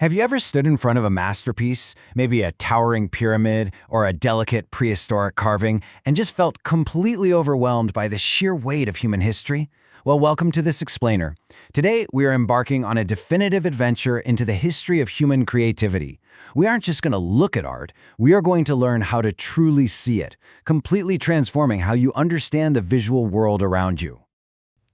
Have you ever stood in front of a masterpiece, maybe a towering pyramid or a delicate prehistoric carving, and just felt completely overwhelmed by the sheer weight of human history? Well, welcome to this explainer. Today, we are embarking on a definitive adventure into the history of human creativity. We aren't just going to look at art, we are going to learn how to truly see it, completely transforming how you understand the visual world around you.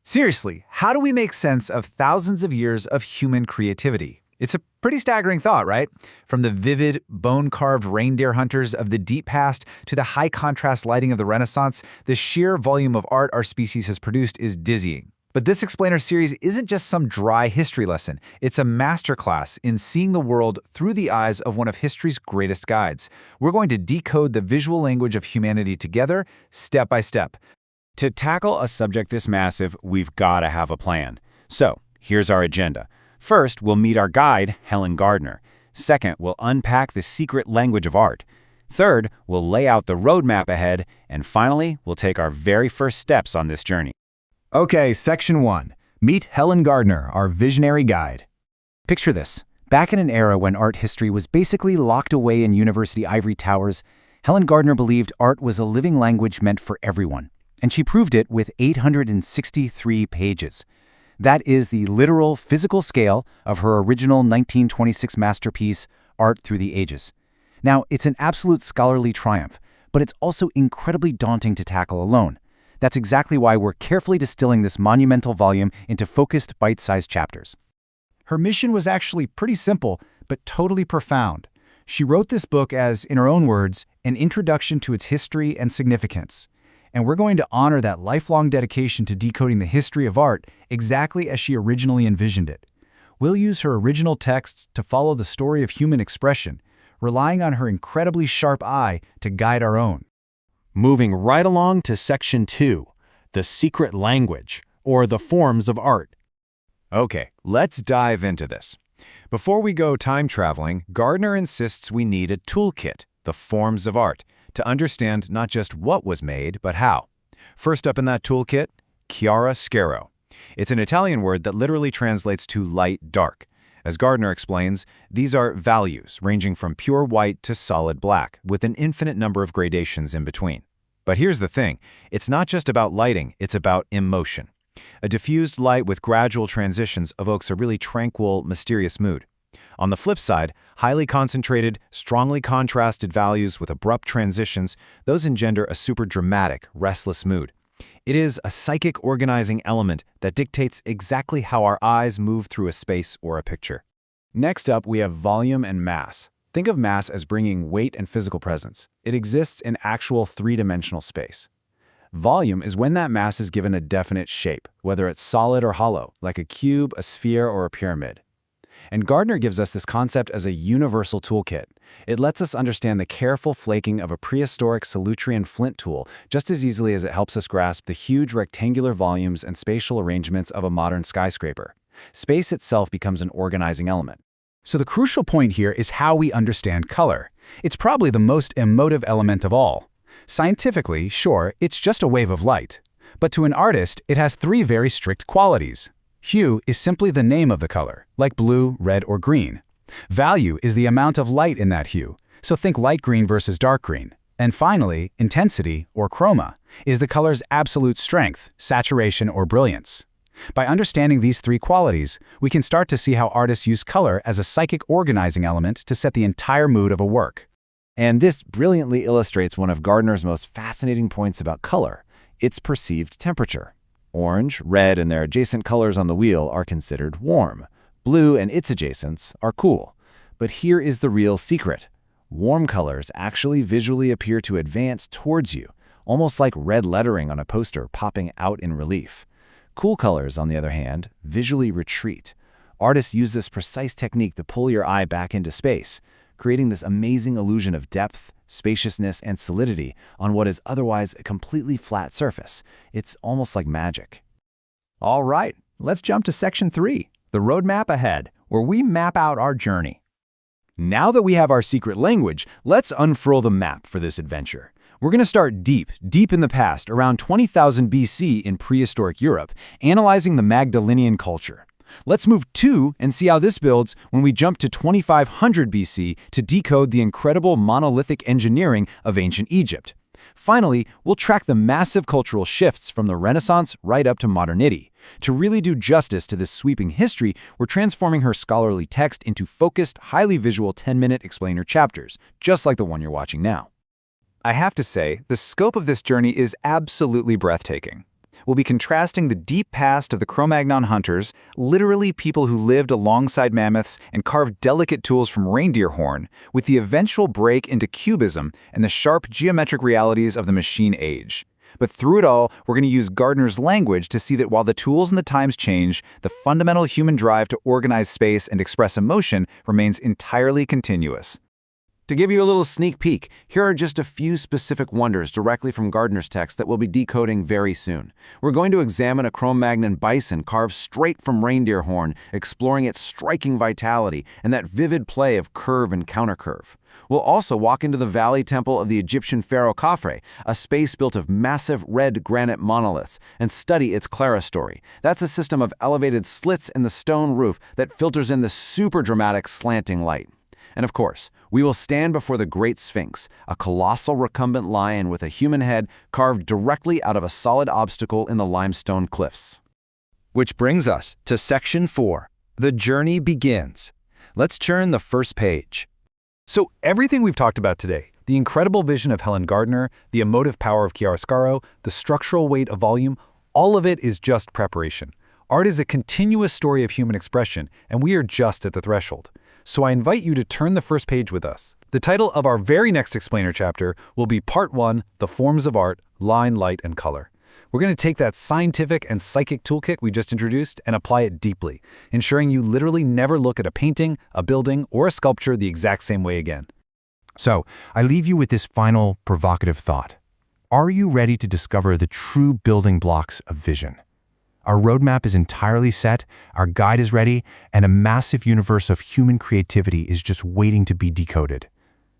Seriously, how do we make sense of thousands of years of human creativity? It's a pretty staggering thought, right? From the vivid, bone-carved reindeer hunters of the deep past to the high-contrast lighting of the Renaissance, the sheer volume of art our species has produced is dizzying. But this Explainer series isn't just some dry history lesson. It's a masterclass in seeing the world through the eyes of one of history's greatest guides. We're going to decode the visual language of humanity together, step by step. To tackle a subject this massive, we've got to have a plan. So, here's our agenda. First, we'll meet our guide, Helen Gardner. Second, we'll unpack the secret language of art. Third, we'll lay out the roadmap ahead. And finally, we'll take our very first steps on this journey. Okay, Section 1. Meet Helen Gardner, our visionary guide. Picture this. Back in an era when art history was basically locked away in university ivory towers, Helen Gardner believed art was a living language meant for everyone. And she proved it with 863 pages. That is the literal physical scale of her original 1926 masterpiece, Art Through the Ages. Now, it's an absolute scholarly triumph, but it's also incredibly daunting to tackle alone. That's exactly why we're carefully distilling this monumental volume into focused, bite-sized chapters. Her mission was actually pretty simple, but totally profound. She wrote this book as, in her own words, an introduction to its history and significance. And we're going to honor that lifelong dedication to decoding the history of art exactly as she originally envisioned it. We'll use her original texts to follow the story of human expression, relying on her incredibly sharp eye to guide our own. Moving right along to Section 2, the secret language, or the forms of art. Okay, let's dive into this. Before we go time traveling, Gardner insists we need a toolkit, the forms of art, to understand not just what was made, but how. First up in that toolkit, chiaroscuro. It's an Italian word that literally translates to light-dark. As Gardner explains, these are values ranging from pure white to solid black, with an infinite number of gradations in between. But here's the thing, it's not just about lighting, it's about emotion. A diffused light with gradual transitions evokes a really tranquil, mysterious mood. On the flip side, highly concentrated, strongly contrasted values with abrupt transitions, those engender a super dramatic, restless mood. It is a psychic organizing element that dictates exactly how our eyes move through a space or a picture. Next up, we have volume and mass. Think of mass as bringing weight and physical presence. It exists in actual three-dimensional space. Volume is when that mass is given a definite shape, whether it's solid or hollow, like a cube, a sphere, or a pyramid. And Gardner gives us this concept as a universal toolkit. It lets us understand the careful flaking of a prehistoric Solutrean flint tool just as easily as it helps us grasp the huge rectangular volumes and spatial arrangements of a modern skyscraper. Space itself becomes an organizing element. So the crucial point here is how we understand color. It's probably the most emotive element of all. Scientifically, sure, it's just a wave of light. But to an artist, it has three very strict qualities. Hue is simply the name of the color, like blue, red, or green. Value is the amount of light in that hue, so think light green versus dark green. And finally, intensity, or chroma, is the color's absolute strength, saturation, or brilliance. By understanding these three qualities, we can start to see how artists use color as a psychic organizing element to set the entire mood of a work. And this brilliantly illustrates one of Gardner's most fascinating points about color, its perceived temperature. Orange, red, and their adjacent colors on the wheel are considered warm. Blue and its adjacents are cool. But here is the real secret. Warm colors actually visually appear to advance towards you, almost like red lettering on a poster popping out in relief. Cool colors, on the other hand, visually retreat. Artists use this precise technique to pull your eye back into space, creating this amazing illusion of depth, spaciousness, and solidity on what is otherwise a completely flat surface. It's almost like magic. All right, let's jump to Section 3, the roadmap ahead, where we map out our journey. Now that we have our secret language, let's unfurl the map for this adventure. We're going to start deep in the past, around 20,000 BC in prehistoric Europe, analyzing the Magdalenian culture. Let's move 2 and see how this builds when we jump to 2500 BC to decode the incredible monolithic engineering of ancient Egypt. Finally, we'll track the massive cultural shifts from the Renaissance right up to modernity. To really do justice to this sweeping history, we're transforming her scholarly text into focused, highly visual 10-minute explainer chapters, just like the one you're watching now. I have to say, the scope of this journey is absolutely breathtaking. We'll be contrasting the deep past of the Cro-Magnon hunters, literally people who lived alongside mammoths and carved delicate tools from reindeer horn, with the eventual break into cubism and the sharp geometric realities of the machine age. But through it all, we're going to use Gardner's language to see that while the tools and the times change, the fundamental human drive to organize space and express emotion remains entirely continuous. To give you a little sneak peek, here are just a few specific wonders directly from Gardner's text that we'll be decoding very soon. We're going to examine a Cro-Magnon bison carved straight from reindeer horn, exploring its striking vitality and that vivid play of curve and countercurve. We'll also walk into the valley temple of the Egyptian pharaoh Khafre, a space built of massive red granite monoliths, and study its chiaroscuro. That's a system of elevated slits in the stone roof that filters in the super dramatic slanting light. And of course, we will stand before the Great Sphinx, a colossal recumbent lion with a human head carved directly out of a solid obstacle in the limestone cliffs. Which brings us to Section 4. The journey begins. Let's turn the first page. So everything we've talked about today, the incredible vision of Helen Gardner, the emotive power of chiaroscuro, the structural weight of volume, all of it is just preparation. Art is a continuous story of human expression, and we are just at the threshold. So I invite you to turn the first page with us. The title of our very next explainer chapter will be Part 1, The Forms of Art, Line, Light, and Color. We're going to take that scientific and psychic toolkit we just introduced and apply it deeply, ensuring you literally never look at a painting, a building, or a sculpture the exact same way again. So, I leave you with this final provocative thought. Are you ready to discover the true building blocks of vision? Our roadmap is entirely set, our guide is ready, and a massive universe of human creativity is just waiting to be decoded.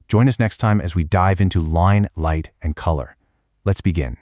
Join us next time as we dive into line, light, and color. Let's begin.